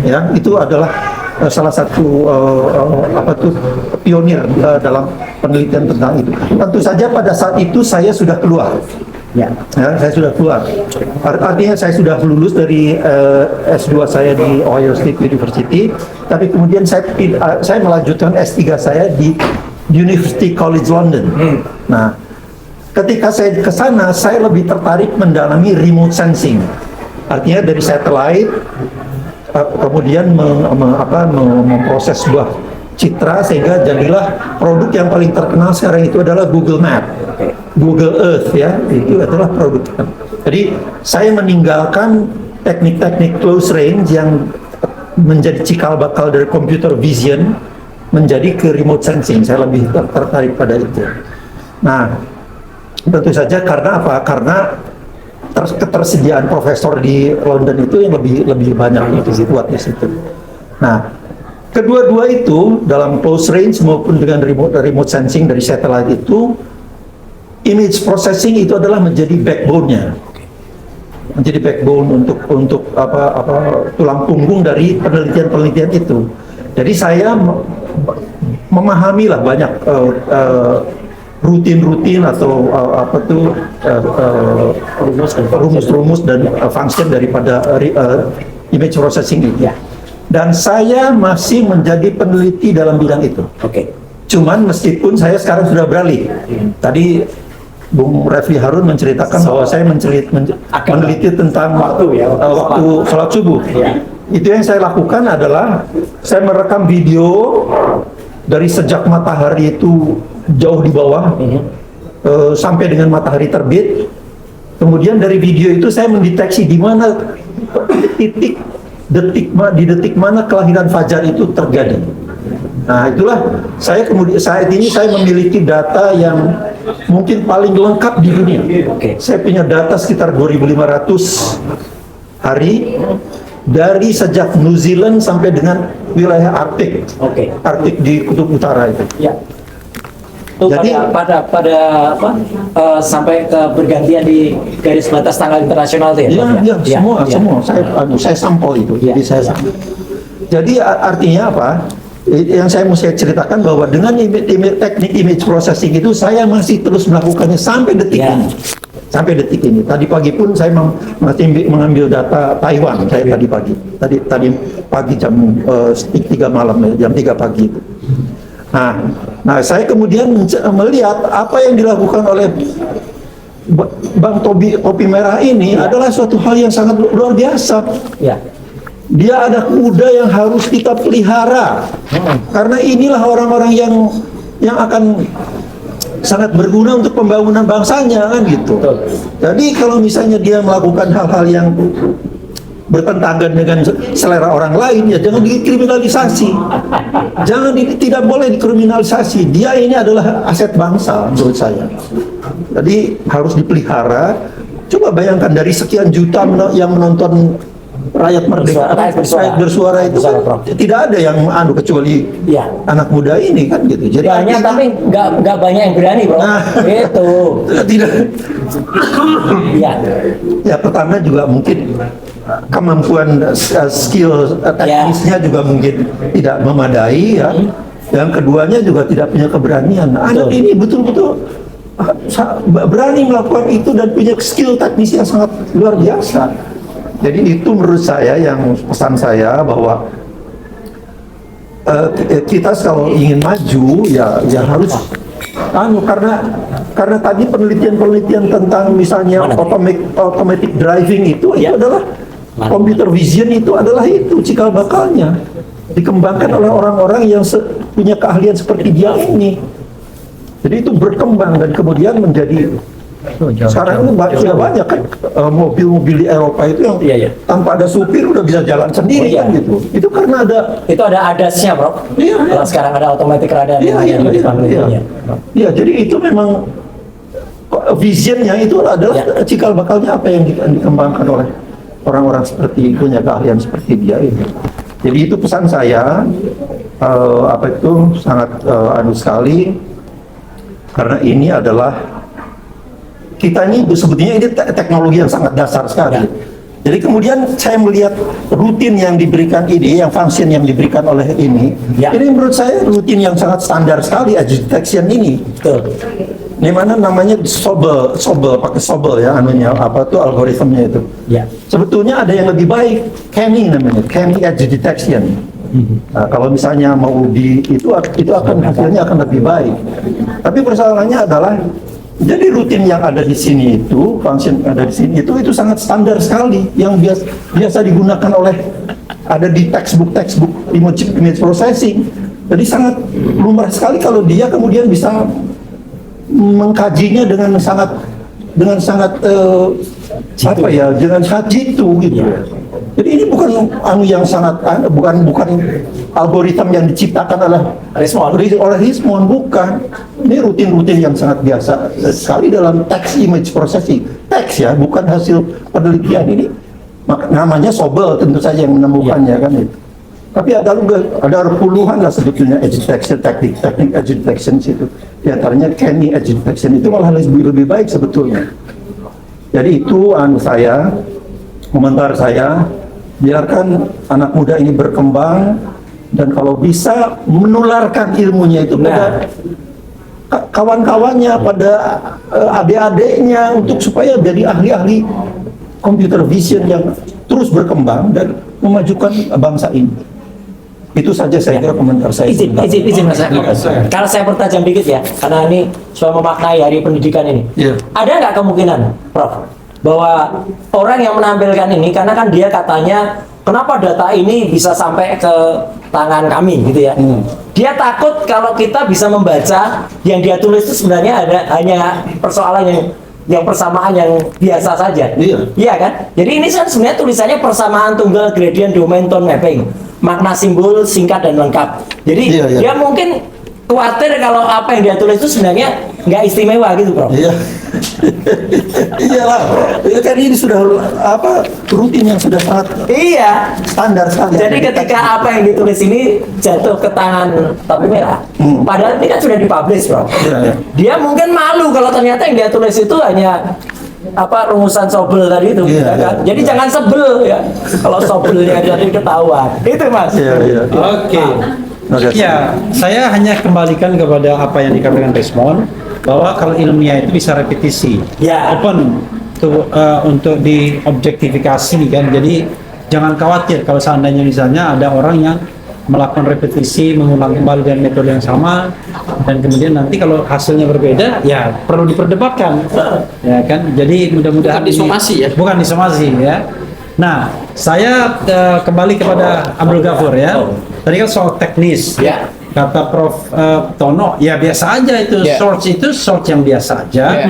Ya, itu adalah salah satu pionir dalam penelitian tentang itu. Tentu saja pada saat itu saya sudah keluar. Ya, saya sudah keluar. Artinya saya sudah lulus dari S2 saya di Ohio State University, tapi kemudian saya melanjutkan S3 saya di University College London. Nah, ketika saya ke sana, saya lebih tertarik mendalami remote sensing. Artinya dari satellite, kemudian memproses sebuah citra sehingga jadilah produk yang paling terkenal sekarang itu adalah Google Map, Google Earth ya, itu adalah produk. Jadi saya meninggalkan teknik-teknik close range yang menjadi cikal bakal dari computer vision menjadi ke remote sensing. Saya lebih tertarik pada itu. Nah, tentu saja karena apa? Karena ketersediaan profesor di London itu yang lebih banyak itu kuat di situ. Nah, kedua-dua itu dalam close range maupun dengan remote sensing dari satellite itu, image processing itu adalah menjadi backbone-nya, menjadi backbone untuk tulang punggung dari penelitian itu. Jadi saya memahami lah banyak rutin atau rumus-rumus dan function daripada image processing itu. Ya. Dan saya masih menjadi peneliti dalam bidang itu. Cuman meskipun saya sekarang sudah beralih. Tadi Bung Refli Harun menceritakan bahwa saya meneliti tentang waktu sholat subuh. Itu yang saya lakukan adalah saya merekam video dari sejak matahari itu jauh di bawah sampai dengan matahari terbit. Kemudian dari video itu saya mendeteksi di mana di detik mana kelahiran fajar itu terjadi. Nah, itulah saya kemudian saat ini saya memiliki data yang mungkin paling lengkap di dunia. Saya punya data sekitar 2.500 hari dari sejak New Zealand sampai dengan wilayah Arktik. Arktik di Kutub Utara itu. Ya. Itu Jadi pada sampai ke bergantian di garis batas tanggal internasional itu ya? Iya, semua. Saya sampel itu. Jadi saya sampel. Jadi artinya apa? Yang saya mesti ceritakan bahwa dengan teknik image processing itu saya masih terus melakukannya sampai detik ini. Sampai detik ini. Tadi pagi pun saya masih mengambil data Taiwan. Saya tadi pagi jam 3 malam, jam 3 pagi itu. Nah, saya kemudian melihat apa yang dilakukan oleh Bang Topi Merah ini adalah suatu hal yang sangat luar biasa. Dia ada kuda yang harus kita pelihara, karena inilah orang-orang yang akan sangat berguna untuk pembangunan bangsanya kan gitu. Jadi kalau misalnya dia melakukan hal-hal yang bertentangan dengan selera orang lain, ya jangan dikriminalisasi. Tidak boleh dikriminalisasi. Dia ini adalah aset bangsa menurut saya. Jadi harus dipelihara. Coba bayangkan dari sekian juta yang menonton rakyat merdeka, rakyat bersuara itu kan tidak ada yang kecuali anak muda ini kan gitu. Jadi banyak tapi nggak banyak yang berani, bro. Itu tidak. Ya pertama juga mungkin kemampuan skill teknisnya juga mungkin tidak memadai ya. Yang keduanya juga tidak punya keberanian. Anak ini betul-betul berani melakukan itu dan punya skill teknis yang sangat luar biasa. Jadi itu menurut saya yang pesan saya bahwa kita kalau ingin maju ya harus karena tadi penelitian tentang misalnya automatic driving itu adalah computer vision, itu adalah itu cikal bakalnya dikembangkan oleh orang-orang yang punya keahlian seperti dia ini. Jadi itu berkembang dan kemudian menjadi sekarang ini sudah banyak kan mobil-mobil di Eropa itu yang tanpa ada supir udah bisa jalan sendiri kan gitu. Itu karena ada ADAS-nya, Bro. Iya. Kalau sekarang ada automatic radar yang di depan mobilnya. Iya, jadi itu memang visionnya itu adalah cikal bakalnya apa yang dikembangkan oleh orang-orang seperti punya keahlian seperti dia itu. Jadi itu pesan saya, sangat sekali, karena ini adalah kita ini sebetulnya ini teknologi yang sangat dasar sekali. Jadi kemudian saya melihat rutin yang diberikan ini, yang function yang diberikan oleh ini menurut saya rutin yang sangat standar sekali, edge detection ini. Betul. Ini mana namanya Sobel, pakai Sobel ya anunya, apa tuh algoritmnya itu. Ya. Sebetulnya ada yang lebih baik, Canny namanya, Canny edge detection. Nah, kalau misalnya mau itu akan hasilnya akan lebih baik. Tapi persoalannya adalah jadi rutin yang ada di sini itu, function yang ada di sini itu sangat standar sekali, yang biasa digunakan oleh ada di textbook image processing. Jadi sangat lumrah sekali kalau dia kemudian bisa mengkajinya dengan sangat dengan sangat jitu gitu. Jadi ini bukan yang sangat bukan algoritma yang diciptakan oleh Rismon, bukan. Ini rutin-rutin yang sangat biasa sekali dalam text image processing. Teks ya, bukan hasil penelitian ini. Namanya Sobel tentu saja yang menemukannya kan itu. Tapi ada puluhan lah sebetulnya edge detection, teknik edge detection itu. Di antaranya Canny edge detection itu malah lebih baik sebetulnya. Jadi itu komentar saya, biarkan anak muda ini berkembang dan kalau bisa menularkan ilmunya itu pada kawan-kawannya, pada adik-adiknya untuk supaya jadi ahli-ahli computer vision yang terus berkembang dan memajukan bangsa ini. Itu saja saya kira komentar saya. Izin Mas. Kalau saya bertajam dikit ya, karena ini sudah memaknai hari pendidikan ini. Ada nggak kemungkinan, Prof, bahwa orang yang menampilkan ini, karena kan dia katanya kenapa data ini bisa sampai ke tangan kami gitu ya. Dia takut kalau kita bisa membaca yang dia tulis itu sebenarnya hanya persoalan yang persamaan yang biasa saja. Iya kan? Jadi ini kan sebenarnya tulisannya persamaan tunggal gradient domain tone mapping, makna simbol singkat dan lengkap. Jadi dia mungkin khawatir kalau apa yang dia tulis itu sebenarnya nggak istimewa gitu, Bro. Iya. Iyalah, kan ini sudah rutin yang sudah sangat standar sekali. Jadi ketika apa yang ditulis ini jatuh ke tangan topi merah, padahal ini kan sudah dipublish, Bro. Dia mungkin malu kalau ternyata yang dia tulis itu hanya rumusan Sobel tadi itu. Kan? Jadi jangan sebel ya kalau Sobelnya jadi ketahuan. Itu Mas. Oke. Ya, saya hanya kembalikan kepada apa yang dikatakan Rismon, bahwa kalau ilmiah itu bisa repetisi, open untuk diobjektifikasi kan. Jadi jangan khawatir kalau seandainya misalnya ada orang yang melakukan repetisi, mengulang kembali dengan metode yang sama, dan kemudian nanti kalau hasilnya berbeda, ya perlu diperdebatkan, ya kan. Jadi mudah-mudahan bukan disomasi ya. Nah, saya kembali kepada Abdul Ghafur ya. Tadi kan soal teknis. Kata Prof. Tono, ya biasa aja itu, source yang biasa aja.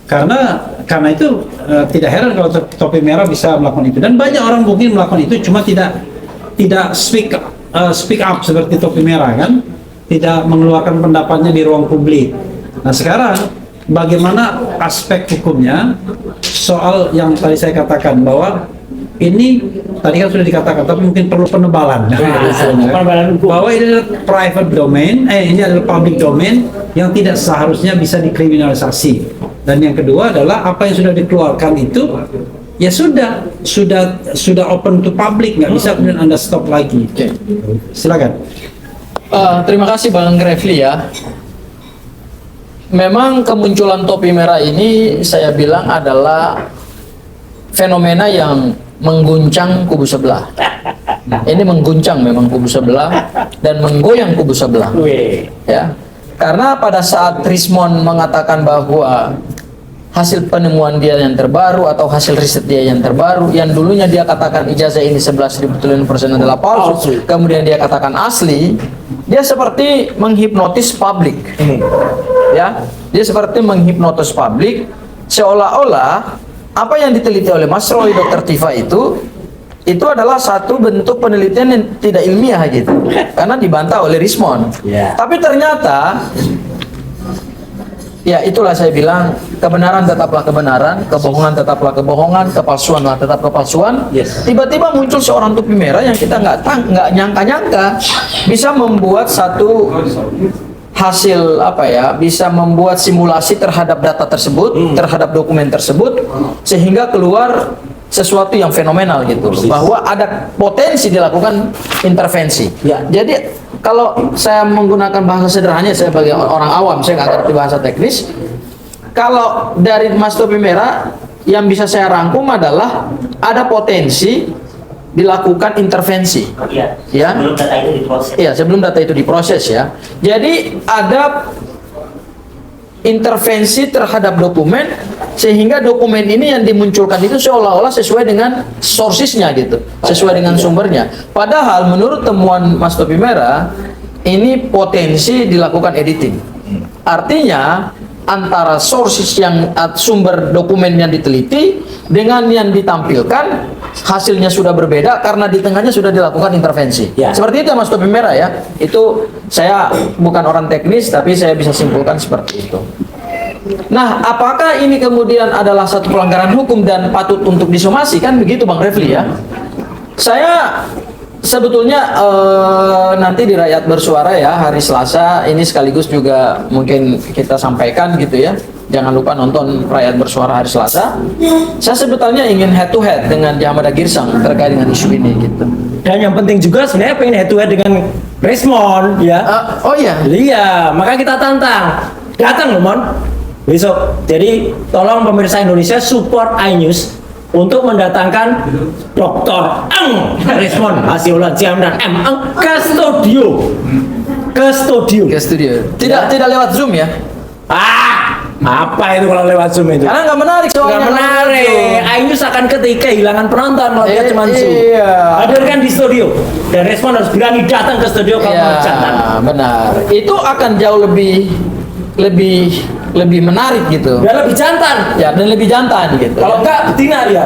Karena itu tidak heran kalau topi merah bisa melakukan itu. Dan banyak orang mungkin melakukan itu, cuma tidak speak up seperti topi merah kan, tidak mengeluarkan pendapatnya di ruang publik. Nah sekarang bagaimana aspek hukumnya soal yang tadi saya katakan bahwa ini tadi kan sudah dikatakan, tapi mungkin perlu penebalan. Bahwa ini adalah private domain, ini adalah public domain yang tidak seharusnya bisa dikriminalisasi. Dan yang kedua adalah apa yang sudah dikeluarkan itu ya sudah open to public, nggak bisa kemudian Anda stop lagi. Silakan. Terima kasih Bang Refli ya. memang kemunculan topi merah ini saya bilang adalah fenomena yang mengguncang kubu sebelah. Ini mengguncang memang kubu sebelah dan menggoyang kubu sebelah. Ya, karena pada saat Rismond mengatakan bahwa hasil penemuan dia yang terbaru atau hasil riset dia yang terbaru, yang dulunya dia katakan ijazah ini 11.000 triliun persen adalah palsu, kemudian dia katakan asli, dia seperti menghipnotis publik. Ya, dia seperti menghipnotis publik, seolah-olah apa yang diteliti oleh Mas Roy, Dr. Tifa itu adalah satu bentuk penelitian yang tidak ilmiah gitu, karena dibantah oleh Rismond. Tapi ternyata, ya itulah saya bilang, kebenaran tetaplah kebenaran, kebohongan tetaplah kebohongan, kepalsuan tetap kepalsuan. Tiba-tiba muncul seorang topi merah yang kita nggak nyangka-nyangka bisa membuat satu hasil bisa membuat simulasi terhadap data tersebut, terhadap dokumen tersebut, sehingga keluar sesuatu yang fenomenal gitu, bahwa ada potensi dilakukan intervensi. Jadi kalau saya menggunakan bahasa sederhananya, saya sebagai orang awam, saya nggak ngerti bahasa teknis. Kalau dari Mas Topi Merah yang bisa saya rangkum adalah ada potensi dilakukan intervensi. Ya. Sebelum data itu diproses. Iya, sebelum data itu diproses ya. Jadi ada intervensi terhadap dokumen sehingga dokumen ini yang dimunculkan itu seolah-olah sesuai dengan sourcesnya gitu, sesuai dengan sumbernya. Padahal menurut temuan Mas Topi Merah ini potensi dilakukan editing. Artinya antara sources yang sumber dokumen yang diteliti dengan yang ditampilkan hasilnya sudah berbeda karena di tengahnya sudah dilakukan intervensi. Seperti itu Mas Topi Merah ya. Itu saya bukan orang teknis tapi saya bisa simpulkan seperti itu. Nah, apakah ini kemudian adalah satu pelanggaran hukum dan patut untuk disomasi? Kan begitu Bang Refli ya. Saya sebetulnya nanti di Rakyat Bersuara ya hari Selasa ini sekaligus juga mungkin kita sampaikan gitu ya. Jangan lupa nonton Rakyat Bersuara hari Selasa. Saya sebetulnya ingin head to head dengan Djamada Girsang terkait dengan isu ini gitu. Dan yang penting juga sebenarnya pengen head to head dengan Rismond ya. Oh iya. Iya, maka kita tantang. Datang loh Mon. Besok. Jadi tolong pemirsa Indonesia support iNews untuk mendatangkan Dr. Eng Rismond Hasihullah Djamada M.Eng ke studio. Ke studio. Tidak lewat Zoom ya. Apa itu kalau lewat Zoom itu? Karena nggak menarik soalnya. Nggak menarik. iNews akan kehilangan penonton kalau dia cuma Zoom. Hadirkan di studio. Dan Rismond harus berani datang ke studio kalau mau jantan. Benar. Itu akan jauh lebih menarik gitu. Dan lebih jantan. Ya, dan lebih jantan gitu. Kalau enggak betina dia.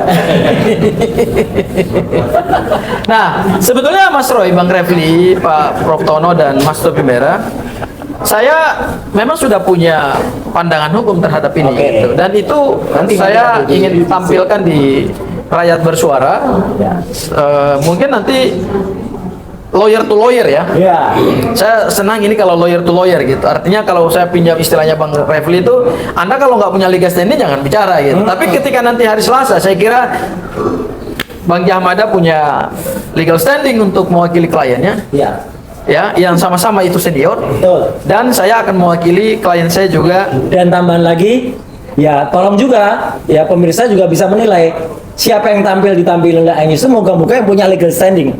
Nah, sebetulnya Mas Roy, Bang Refli, Pak Prof Tono dan Mas Topi Merah, saya memang sudah punya pandangan hukum terhadap ini gitu. Dan itu saya ingin tampilkan di Rakyat Bersuara. Mungkin nanti lawyer to lawyer ya. Saya senang ini kalau lawyer to lawyer gitu. Artinya kalau saya pinjam istilahnya Bang Refli itu, Anda kalau nggak punya legal standing jangan bicara gitu. Tapi ketika nanti hari Selasa, saya kira Bang Djamada punya legal standing untuk mewakili kliennya. Ya, yang sama-sama itu senior. Betul. Dan saya akan mewakili klien saya juga. Dan tambahan lagi, ya tolong juga ya pemirsa juga bisa menilai siapa yang ditampil nggak iNews, moga-moga yang punya legal standing.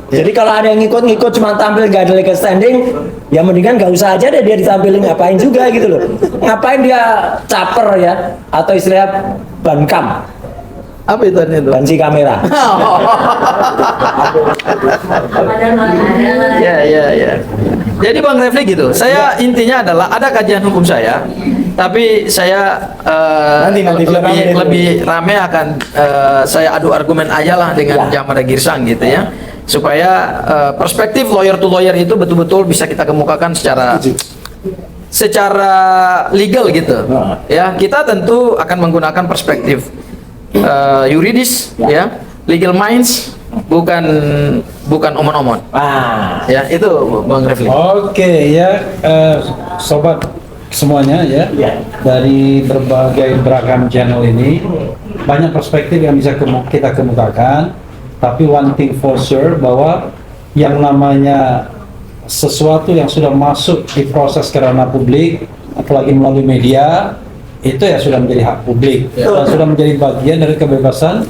Jadi kalau ada yang ngikut cuma tampil nggak ada legal standing, ya mendingan nggak usah aja deh dia ditampilin, ngapain juga gitu loh. Ngapain dia caper ya, atau istilah bancam. Apa itu artinya itu? Banci kamera. Ya. Jadi Bang Refli gitu. Saya intinya adalah ada kajian hukum saya, tapi saya Nanti lebih rame akan saya adu argumen aja lah dengan Djamada Girsang gitu ya, supaya perspektif lawyer to lawyer itu betul-betul bisa kita kemukakan secara legal gitu. Ya, kita tentu akan menggunakan perspektif yuridis ya, legal minds, bukan omon-omon. Ya, itu Bang Refli. Oke ya, sobat semuanya ya, dari berbagai beragam channel ini banyak perspektif yang bisa kita kemukakan, tapi one thing for sure bahwa yang namanya sesuatu yang sudah masuk di proses ke ranah publik apalagi melalui media, itu ya sudah menjadi hak publik dan sudah menjadi bagian dari kebebasan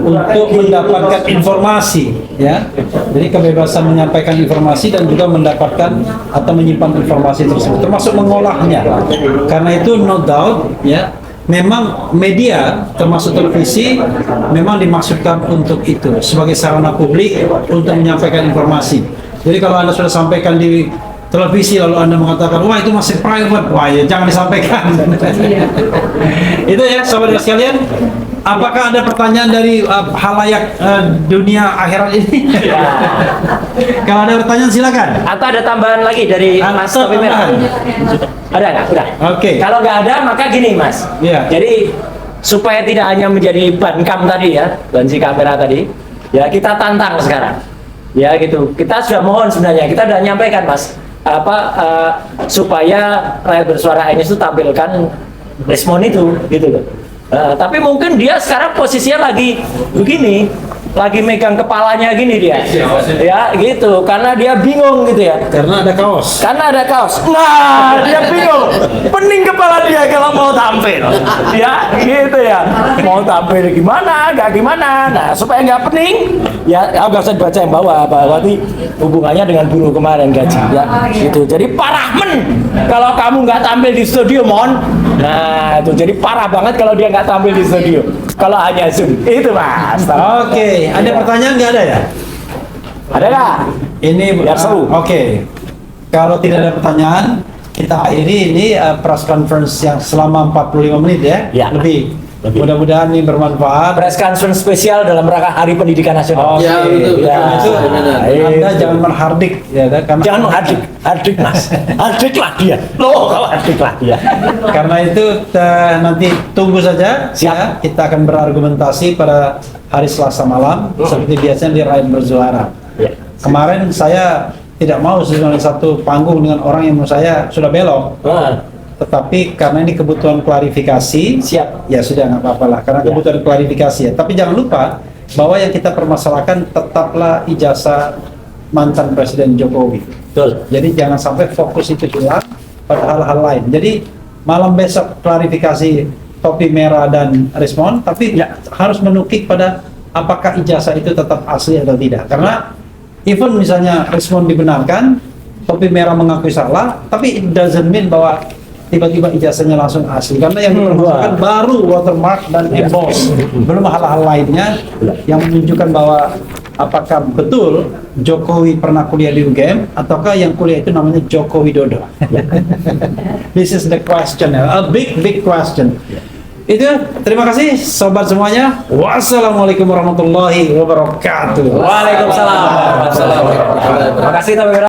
untuk mendapatkan informasi, ya. Jadi kebebasan menyampaikan informasi dan juga mendapatkan atau menyimpan informasi tersebut, termasuk mengolahnya. Karena itu no doubt, ya, memang media termasuk televisi memang dimaksudkan untuk itu, sebagai sarana publik untuk menyampaikan informasi. Jadi kalau Anda sudah sampaikan di televisi lalu Anda mengatakan wah itu masih private, wah ya jangan disampaikan. Itu ya sahabat sekalian. Apakah ada pertanyaan dari halayak dunia akhirat ini? Kalau ada pertanyaan silakan. Atau ada tambahan lagi dari Mas Atau Topi Merah? tambahan. Ada nggak? Udah. Oke. Kalau nggak ada, maka gini Mas. Iya. Jadi supaya tidak hanya menjadi ban cam tadi ya, ban si kamera tadi, ya kita tantang sekarang. Ya gitu. Kita sudah mohon sebenarnya, kita sudah nyampaikan Mas, supaya rakyat bersuara ini itu tampilkan respon itu, gitu loh. Tapi mungkin dia sekarang posisinya lagi begini, lagi megang kepalanya gini dia, ya gitu, karena dia bingung gitu ya. Karena ada kaos. Karena ada kaos. Nah, dia bingung. Pening kepala dia kalau mau tampil. Ya, gitu ya. Mau tampil gimana, nggak gimana. Nah, supaya nggak pening, ya nggak usah dibaca yang bawah. Berarti hubungannya dengan buruh kemarin gaji. Ya, gitu. Jadi parah men. Kalau kamu nggak tampil di studio, mon. Nah, itu jadi parah banget kalau dia nggak tampil di studio. Kalau hanya Zoom. Itu Mas. Oke, ada pertanyaan nggak ada ya? Ada nggak? Ini Biar seru. Oke. Kalau tidak ada pertanyaan, kita akhiri ini press conference yang selama 45 menit ya, Ya. lebih. Mudah-mudahan ini bermanfaat. Press conference spesial dalam rangka Hari Pendidikan Nasional. Oke. Ya, betul, Ya. Itu benar. Anda jangan menghardik ya, karena Jangan menghardik, hardik Mas, hardik lah dia. Loh, kalau hardik lah dia. karena itu nanti tunggu saja. Siap. Ya, kita akan berargumentasi pada hari Selasa malam seperti biasanya di Rakyat Bersuara. Ya. Kemarin saya tidak mau sebenarnya satu panggung dengan orang yang menurut saya sudah belok. Tetapi karena ini kebutuhan klarifikasi, Siap. ya sudah nggak apa-apa lah, karena Ya. kebutuhan klarifikasi ya. Tapi jangan lupa bahwa yang kita permasalahkan tetaplah ijazah mantan Presiden Jokowi. Betul. Jadi jangan sampai fokus itu hilang pada hal-hal lain. Jadi malam besok klarifikasi Topi Merah dan Respon, tapi Ya. harus menukik pada apakah ijazah itu tetap asli atau tidak. Karena even misalnya Respon dibenarkan, Topi Merah mengakui salah, tapi it doesn't mean bahwa tiba-tiba ijazahnya langsung asli, karena yang dipermasalahkan baru watermark dan emboss, belum hal-hal lainnya yang menunjukkan bahwa apakah betul Jokowi pernah kuliah di UGM ataukah yang kuliah itu namanya Joko Widodo. This is the question, a big question. Itu, terima kasih sobat semuanya. Wassalamualaikum warahmatullahi wabarakatuh. Waalaikumsalam. Terima kasih Topi Merah.